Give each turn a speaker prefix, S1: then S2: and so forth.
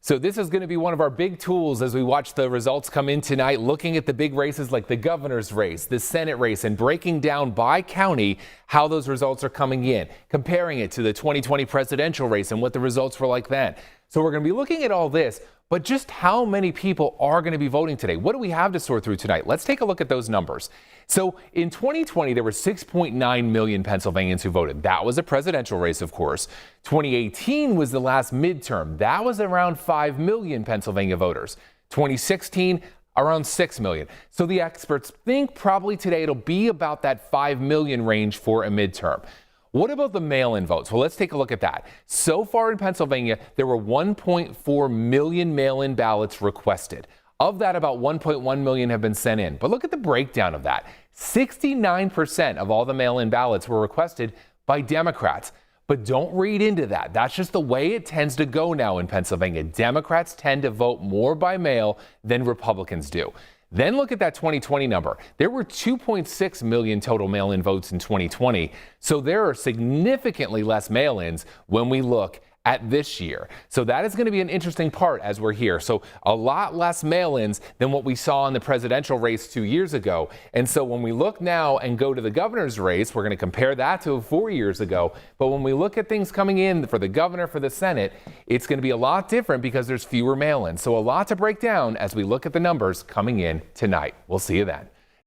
S1: So this is going to be one of our big tools as we watch the results come in tonight, looking at the big races like the governor's race, the Senate race, and breaking down by county how those results are coming in, comparing it to the 2020 presidential race and what the results were like then. So we're going to be looking at all this, but just how many people are going to be voting today? What do we have to sort through tonight? Let's take a look at those numbers. So in 2020, there were 6.9 million Pennsylvanians who voted. That was a presidential race, of course. 2018 was the last midterm. That was around 5 million Pennsylvania voters. 2016, around 6 million. So the experts think probably today it'll be about that 5 million range for a midterm. What about the mail-in votes? Well, let's take a look at that. So far in Pennsylvania, there were 1.4 million mail-in ballots requested. Of that, about 1.1 million have been sent in. But look at the breakdown of that. 69% of all the mail-in ballots were requested by Democrats. But don't read into that. That's just the way it tends to go now in Pennsylvania. Democrats tend to vote more by mail than Republicans do. Then look at that 2020 number. There were 2.6 million total mail-in votes in 2020. So there are significantly less mail-ins when we look at this year. So that is going to be an interesting part as we're here. So a lot less mail-ins than what we saw in the presidential race 2 years ago. And so when we look now and go to the governor's race, we're going to compare that to 4 years ago. But when we look at things coming in for the governor, for the Senate, it's going to be a lot different because there's fewer mail-ins. So a lot to break down as we look at the numbers coming in tonight. We'll see you then.